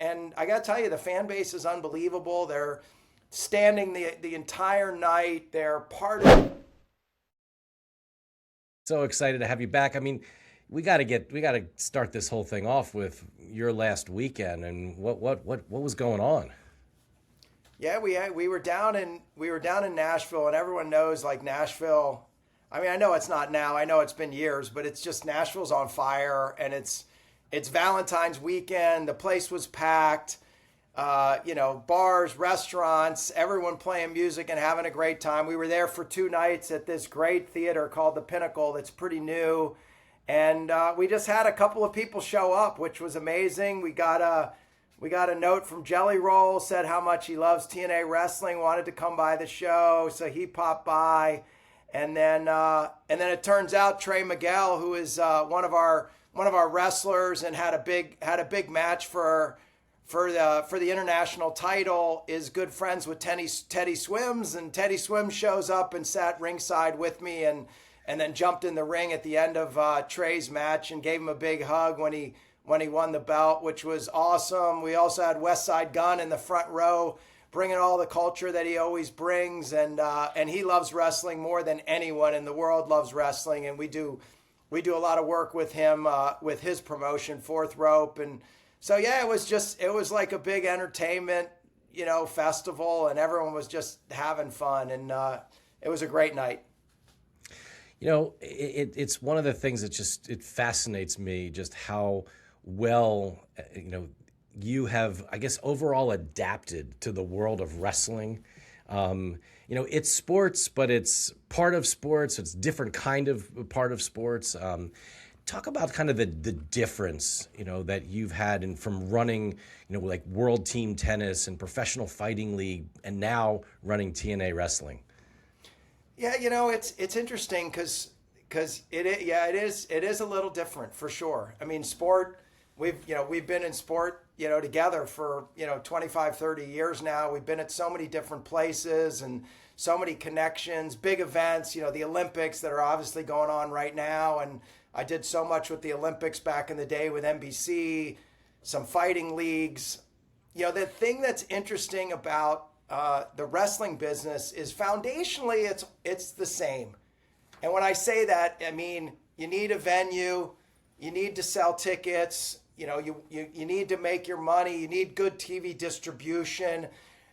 And I got to tell you, the fan base is unbelievable. They're standing the entire night. They're part of. So excited to have you back. I mean, we got to start this whole thing off with your last weekend and what was going on. Yeah, we were down in Nashville, and everyone knows like Nashville. I mean, I know it's not now. I know it's been years, but it's just Nashville's on fire, and it's Valentine's weekend. The place was packed. Bars, restaurants, everyone playing music and having a great time. We were there for 2 nights at this great theater called the Pinnacle that's pretty new. And we just had a couple of people show up, which was amazing. We got a note from Jelly Roll, said how much he loves TNA wrestling, wanted to come by the show, so he popped by. And then it turns out Trey Miguel, who is one of our wrestlers and had a big match for the international title, is good friends with Teddy Swims, and Teddy Swims shows up and sat ringside with me, and then jumped in the ring at the end of Trey's match and gave him a big hug when he won the belt, which was awesome. We also had Westside Gunn in the front row, bringing all the culture that he always brings, and he loves wrestling more than anyone in the world loves wrestling, and we do a lot of work with him with his promotion, Fourth Rope. And so yeah, it was like a big entertainment, festival, and everyone was just having fun, and it was a great night. It's one of the things that just it fascinates me just how well you have, I guess, overall adapted to the world of wrestling. It's sports, but it's part of sports. It's different kind of part of sports. Talk about kind of the difference, that you've had from running, like World Team Tennis and Professional Fighting League, and now running TNA wrestling. Yeah, it's interesting because it is a little different for sure. I mean, sport, we've been in sport, together for 25, 30 years now. We've been at so many different places and so many connections, big events, the Olympics that are obviously going on right now, and I did so much with the Olympics back in the day with NBC, some fighting leagues. The thing that's interesting about the wrestling business is foundationally it's the same. And when I say that, I mean you need a venue, you need to sell tickets, you need to make your money, you need good TV distribution,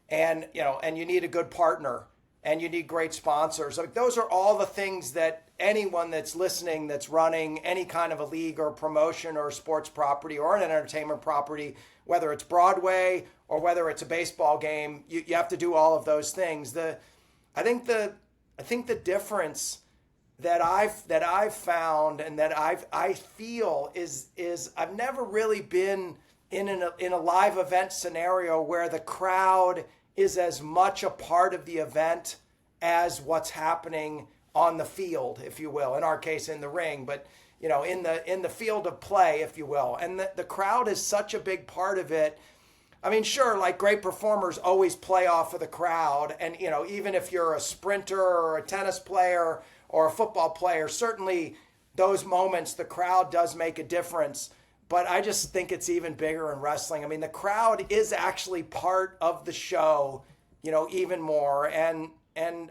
and you need a good partner, and you need great sponsors. Like those are all the things that anyone that's listening, that's running any kind of a league or promotion or sports property or an entertainment property, whether it's Broadway or whether it's a baseball game, you have to do all of those things. I think the difference that I've found and that I feel is I've never really been in a live event scenario where the crowd is as much a part of the event as what's happening on the field, if you will. In our case, in the ring, but in the field of play, if you will. And the crowd is such a big part of it. I mean, sure, like great performers always play off of the crowd, and even if you're a sprinter or a tennis player or a football player, certainly those moments the crowd does make a difference. But I just think it's even bigger in wrestling. I mean, the crowd is actually part of the show, even more. And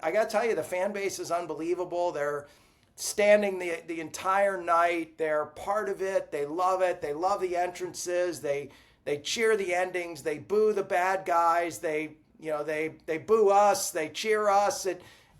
I got to tell you, the fan base is unbelievable. They're standing the entire night. They're part of it. They love it. They love the entrances. They cheer the endings. They boo the bad guys. They boo us. They cheer us.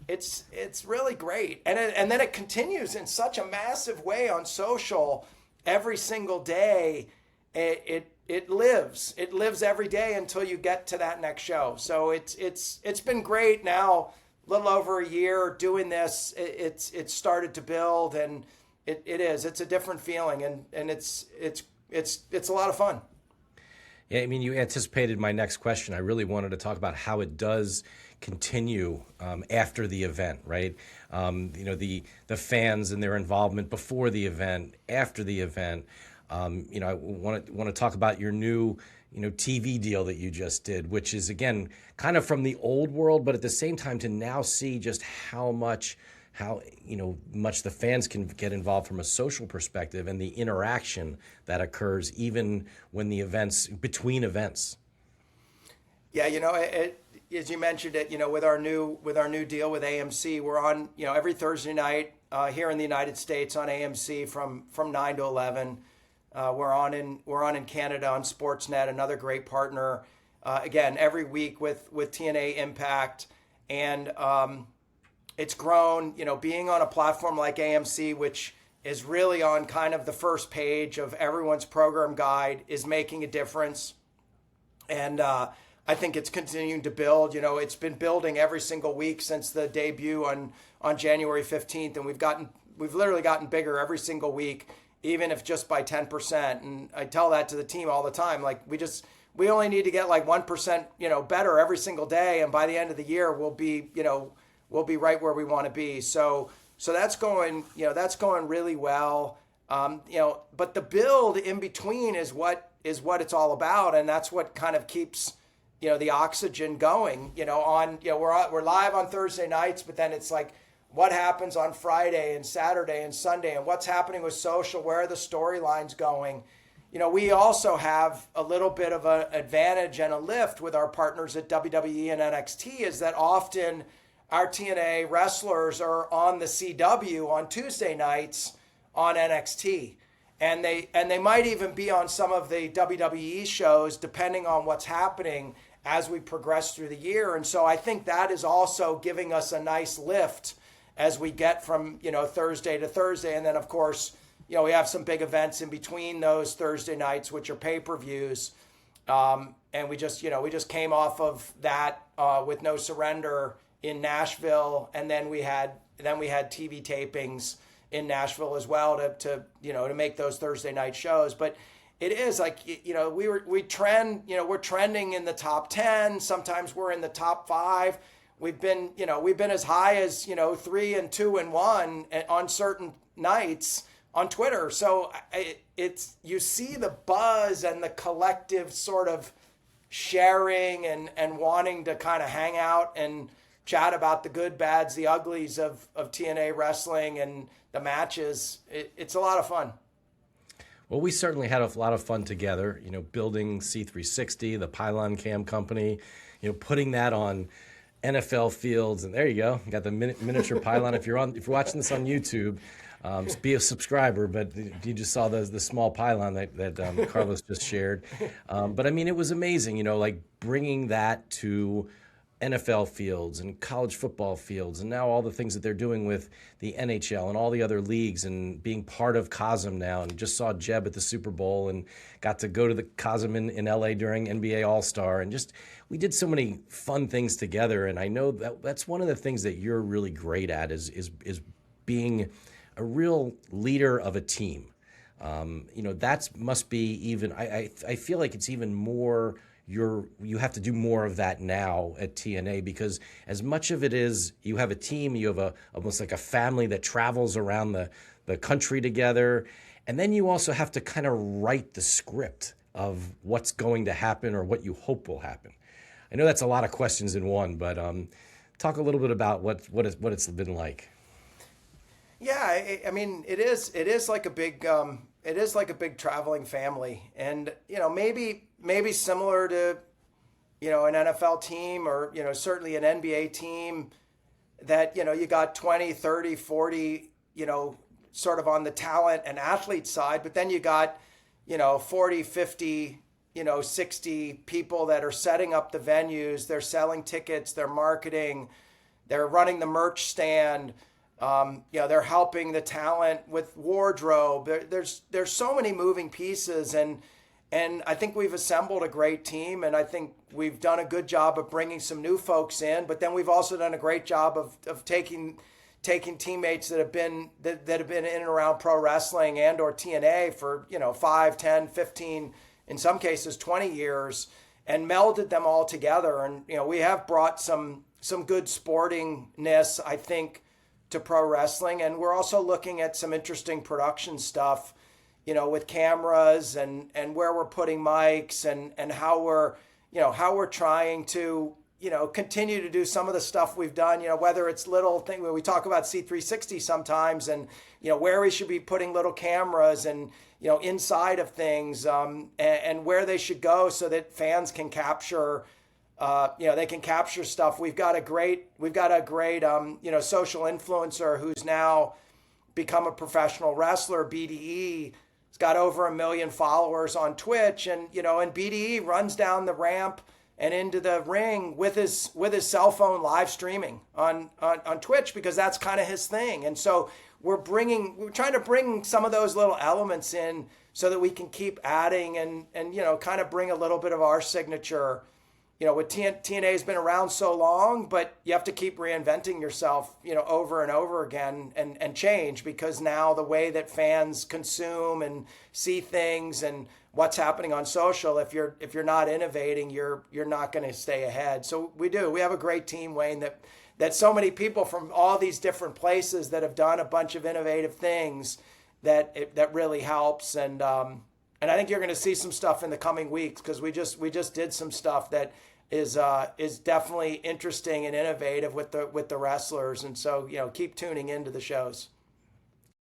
It's really great. And then it continues in such a massive way on social every single day. It lives every day until you get to that next show. So it's been great. Now a little over a year doing this, it's started to build, and it's a different feeling, and it's a lot of fun. Yeah, I mean, you anticipated my next question. I really wanted to talk about how it does continue after the event, right? The fans and their involvement before the event, after the event. I want to talk about your new, TV deal that you just did, which is again kind of from the old world, but at the same time to now see just how much how much the fans can get involved from a social perspective and the interaction that occurs even when between events. Yeah, as you mentioned it, with our new deal with AMC, we're on every Thursday night here in the United States on AMC from 9 to 11. We're on in Canada on Sportsnet, another great partner. Again, every week with TNA Impact, and it's grown. Being on a platform like AMC, which is really on kind of the first page of everyone's program guide, is making a difference. And I think it's continuing to build. It's been building every single week since the debut on January 15th, and we've literally gotten bigger every single week, even if just by 10%. And I tell that to the team all the time. Like, we only need to get like 1%, better every single day, and by the end of the year, we'll be right where we want to be. So that's going really well. But the build in between is what it's all about, and that's what kind of keeps the oxygen going. We're live on Thursday nights, but then it's like, what happens on Friday and Saturday and Sunday, and what's happening with social? Where are the storylines going? We also have a little bit of an advantage and a lift with our partners at WWE and NXT, is that often our TNA wrestlers are on the CW on Tuesday nights on NXT. And they might even be on some of the WWE shows, depending on what's happening as we progress through the year. And so I think that is also giving us a nice lift as we get from Thursday to Thursday. And then, of course, we have some big events in between those Thursday nights, which are pay-per-views. And we just came off of that with No Surrender in Nashville, and then we had TV tapings in Nashville as well to make those Thursday night shows. But it is like, we're trending in the top 10. Sometimes we're in the top 5. We've been as high as 3 and 2 and 1 on certain nights on Twitter. So you see the buzz and the collective sort of sharing and wanting to kind of hang out and chat about the good, bads, the uglies of TNA wrestling and the matches. It's a lot of fun. Well, we certainly had a lot of fun together, building C360, the Pylon Cam company, putting that on NFL fields. And there you go. You got the miniature pylon. If you're watching this on YouTube, be a subscriber, but you just saw the small pylon that Carlos just shared. But I mean, it was amazing, like bringing that to NFL fields and college football fields, and now all the things that they're doing with the NHL and all the other leagues, and being part of COSM now, and just saw Jeb at the Super Bowl and got to go to the COSM in LA during NBA All-Star, and just we did so many fun things together. And I know that's one of the things that you're really great at is being a real leader of a team. That must be even, I feel like it's even more, you have to do more of that now at TNA, because as much of it is, you have a team, you have almost like a family that travels around the country together. And then you also have to kind of write the script of what's going to happen or what you hope will happen. I know that's a lot of questions in one, but talk a little bit about what it's been like. Yeah, I mean, it is like a big traveling family, and maybe similar to an NFL team, or certainly an NBA team, that you got 20, 30, 40 sort of on the talent and athlete side, but then you got 40, 50, 60 people that are setting up the venues, they're selling tickets, they're marketing, they're running the merch stand. They're helping the talent with wardrobe. There's so many moving pieces, and I think we've assembled a great team, and I think we've done a good job of bringing some new folks in. But then we've also done a great job of taking teammates that have been in and around pro wrestling and or TNA for 5, 10, 15, in some cases 20 years, and melded them all together. And we have brought some good sportingness, I think, to pro wrestling, and we're also looking at some interesting production stuff, with cameras and where we're putting mics and how we're trying to continue to do some of the stuff we've done, whether it's little thing where we talk about C360 sometimes, and, where we should be putting little cameras and, inside of things, and where they should go so that fans can capture, they can capture stuff. We've got a great, social influencer who's now become a professional wrestler, BDE. He's got over 1 million followers on Twitch, and, and BDE runs down the ramp and into the ring with his cell phone live streaming on Twitch, because that's kind of his thing. And so we're trying to bring some of those little elements in so that we can keep adding and kind of bring a little bit of our signature. With TNA has been around so long, but you have to keep reinventing yourself, over and over again and change, because now the way that fans consume and see things and what's happening on social, if you're not innovating, you're not going to stay ahead. So we have a great team, Wayne, that so many people from all these different places that have done a bunch of innovative things that really helps. And I think you're going to see some stuff in the coming weeks, because we just did some stuff that is definitely interesting and innovative with the wrestlers. And so, keep tuning into the shows.